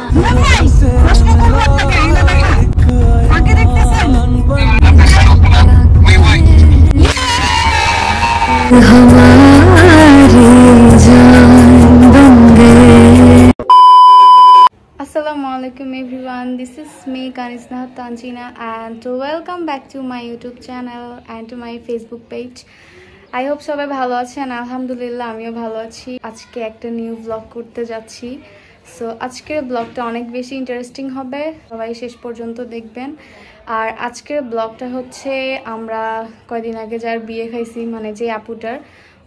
Assalamualaikum everyone, this is me Kanisna Tanjina and welcome back to my YouTube channel and to my Facebook page. I hope সবাই ভালো আছেন। আলহামদুলিল্লাহ আমিও ভালো আছি। আজকে একটা নিউ ব্লগ করতে যাচ্ছি। সো আজকের ব্লগটা অনেক বেশি ইন্টারেস্টিং হবে, সবাই শেষ পর্যন্ত দেখবেন। আর আজকের ব্লগটা হচ্ছে আমরা কয়েকদিন আগে যার বিয়ে খাইছি, মানে যে আপুটার,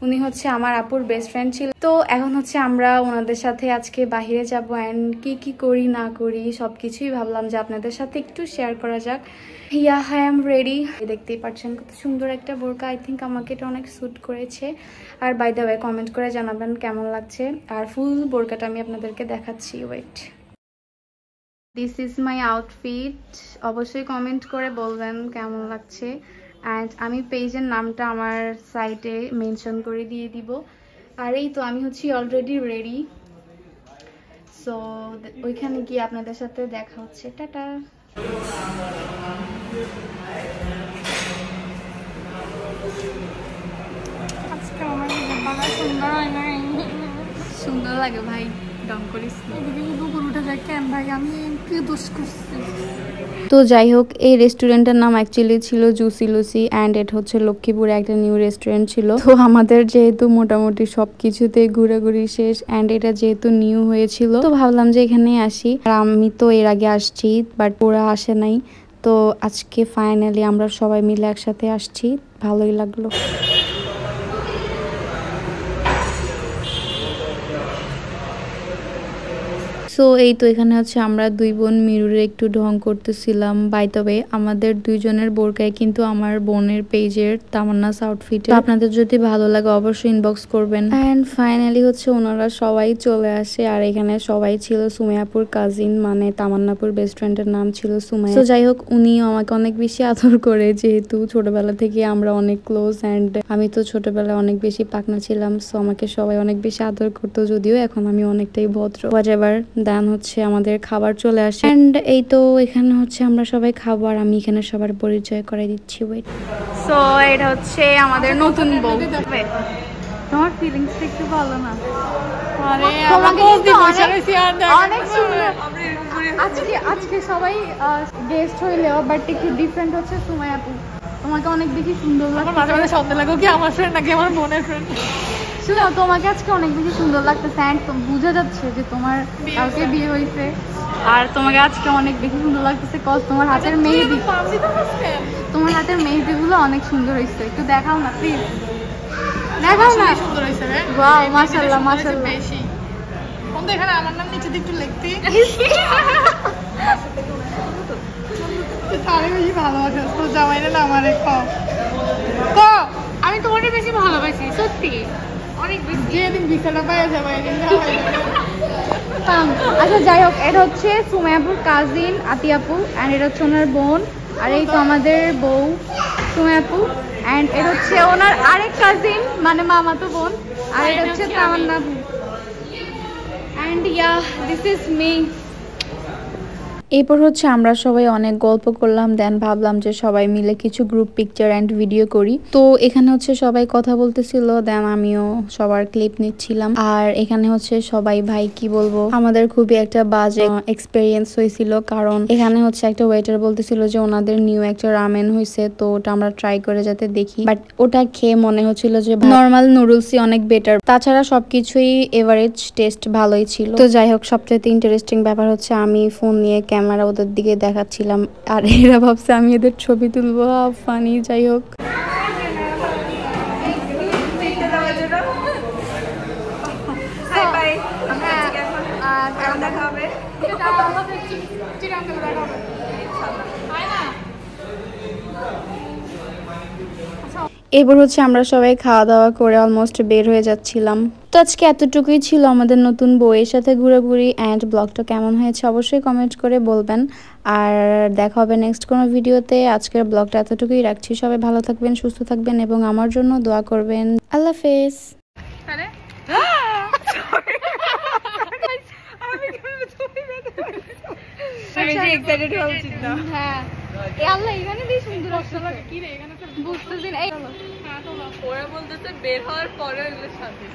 উনি হচ্ছে আমার আপুর বেস্ট ফ্রেন্ড ছিল। তো এখন হচ্ছে আমরা ওনাদের সাথে আজকে বাহিরে যাব অ্যান্ড কি করি না করি সবকিছুই ভাবলাম যে আপনাদের সাথে একটু শেয়ার করা যাক। ইয়া আই এম রেডি, দেখতেই পাচ্ছেন কত সুন্দর একটা বোরকা। আই থিঙ্ক আমাকে এটা অনেক স্যুট করেছে। আর বাই দ্য ওয়ে কমেন্ট করে জানাবেন কেমন লাগছে। আর ফুল বোরকাটা আমি আপনাদেরকে দেখাচ্ছি, wait. This is my outfit, অবশ্যই কমেন্ট করে বলবেন কেমন লাগছে। অ্যান্ড আমি পেজের নামটা আমার সাইটে মেনশন করে দিয়ে দিব। আর এই তো আমি হচ্ছি অলরেডি রেডি। সো ওইখানে গিয়ে আপনাদের সাথে দেখা হচ্ছে। টাটা। সুন্দর লাগে ভাই, ডং করিস ভাই, আমি কি দোষ করছি। তো যাই হোক, এই রেস্টুরেন্টের নাম অ্যাকচুয়ালি ছিল জুসি লুসি অ্যান্ড এটা হচ্ছে লক্ষ্মীপুরে একটা নিউ রেস্টুরেন্ট ছিল। তো আমাদের যেহেতু মোটামুটি সব কিছুতে ঘোরাঘুরি শেষ অ্যান্ড এটা যেহেতু নিউ হয়েছিল, তো ভাবলাম যে এখানে আসি। আর আমি তো এর আগে আসছি, বাট ওরা আসে নাই। তো আজকে ফাইনালি আমরা সবাই মিলে একসাথে আসছি, ভালোই লাগলো। সো এই তো এখানে হচ্ছে আমরা দুই বোন মিরুরে একটু ঢং করতেছিলাম। বাই দ্য ওয়ে আমাদের দুইজনের বোরকায় কিন্তু আমার বোনের পেজের তামান্নাস আউটফিট। আপনাদের যদি ভালো লাগে অবশ্যই ইনবক্স করবেন। অ্যান্ড ফাইনালি হচ্ছে ওনারা সবাই চলে আসে। আর এখানে সবাই ছিল সুমাইয়াপুর কাজিন, মানে তামান্নাপুর বেস্ট ফ্রেন্ডের নাম ছিল সুমাইয়া। তো যাই হোক, উনিও আমাকে অনেক বেশি আদর করে, যেহেতু ছোটবেলা থেকে আমরা অনেক ক্লোজ অ্যান্ড আমি তো ছোটবেলায় অনেক বেশি পাকনা ছিলাম। সো আমাকে সবাই অনেক বেশি আদর করতো, যদিও এখন আমি অনেকটাই ভদ্র। হোয়াটএভার, দেন হচ্ছে আমাদের খাবার চলে আসে এন্ড এই তো এখানে হচ্ছে আমরা সবাই খাবো। আর আমি এখানে সবার পরিচয় করে দিচ্ছি, ওয়েট। সো এটা হচ্ছে আমাদের নতুন বউ। তোমার ফিলিংস একটু ভালো না? আরে আমাকে অনেক সুন্দর। আজকে সবাই গেস্ট হইলেও বাট একটু ডিফারেন্ট হচ্ছে সুমাইয়া আপু। তোমাকে অনেক বেশি সুন্দর লাগে। মাঝে মাঝে সন্দেহ লাগে কি আমার ফ্রেন্ড নাকি আমার বোনের ফ্রেন্ড। শুনো, তোমাকে আজকে অনেক বেশি সুন্দর লাগতেছে অ্যান্ড বোঝা যাচ্ছে যে তোমার কালকে বিয়ে হয়েছে। আর তোমাকে আজকে অনেক বেশি সুন্দর লাগতেছে কজ তোমার হাতের মেহেদি, তোমার হাতের মেহেদিগুলো অনেক সুন্দর হয়েছে। একটু দেখাও না প্লিজ, দেখাও না। সুন্দর হয়েছে রে, ওয়াও মাশাআল্লাহ মাশাআল্লাহ। বেশি কোন এখানে আমার নাম নিচে একটু লিখতে তারে বেশি ভালোবাসে তো জামাইরে না আমারে কম ক আমি তোমারে বেশি ভালোবাসি সত্যি অনেক বেশি। যেদিন বিছানা পায় জামাই দিন আচ্ছা যাই হোক, এটা হচ্ছে সুমাইয়াপুর কাজিন আতিয়াপু অ্যান্ড এটা হচ্ছে ওনার বোন। আর এই তো আমাদের বউ সুমাইয়াপু অ্যান্ড এটা হচ্ছে ওনার আরেক কাজিন, মানে মামাতো বোন। আর এটা হচ্ছে তামান্না আপু and yeah this is me. এরপর হচ্ছে আমরা সবাই অনেক গল্প করলাম, দেন ভাবলাম যে সবাই মিলে কিছু গ্রুপ পিকচার অ্যান্ড ভিডিও করি। তো এখানে হচ্ছে সবাই কথা বলতেছিল, দেন আমিও সবার ক্লিপ নিচ্ছিলাম। আর এখানে হচ্ছে সবাই, ভাই কি বলবো, আমাদের খুবই একটা বাজে এক্সপেরিয়েন্স হয়েছিল। কারণ এখানে হচ্ছে একটা ওয়েটার বলতেছিল যে ওনাদের নিউ একটা রামেন হয়েছে, তো ওটা আমরা ট্রাই করে যাতে দেখি। বাট ওটা খেয়ে মনে হচ্ছিল যে নর্মাল নুডলসই অনেক বেটার। তাছাড়া সবকিছুই এভারেজ টেস্ট ভালোই ছিল। তো যাই হোক, সবচেয়ে ইন্টারেস্টিং ব্যাপার হচ্ছে আমি ফোন নিয়ে ক্যামেরা ওদের দিকে দেখাচ্ছিলাম আর এরা ভাবছে আমি এদের ছবি তুলবো। ফানি। যাই হোক, এবার হচ্ছে আমরা সবাই খাওয়া দাওয়া করে অলমোস্ট বের হয়ে যাচ্ছিলাম। তো আজকে এতটুকুই ছিল আমাদের নতুন বউয়ের সাথে ঘোরাঘুরি অ্যান্ড ব্লগটা কেমন হয়েছে অবশ্যই কমেন্ট করে বলবেন। আর দেখা হবে নেক্সট কোনো ভিডিওতে। আজকের ব্লগটা এতটুকুই রাখছি। সবাই ভালো থাকবেন, সুস্থ থাকবেন এবং আমার জন্য দোয়া করবেন। আল্লাহ হাফেজ। বেশি এক্সাইটেড হওয়া উচিত না। হ্যাঁ এই আল্লাহ এখানে বেশ সুন্দর আসছে কি রে এখানে বুঝতেছি না ওরা বলতেছে বের হওয়ার পরে এগুলো শান্তি।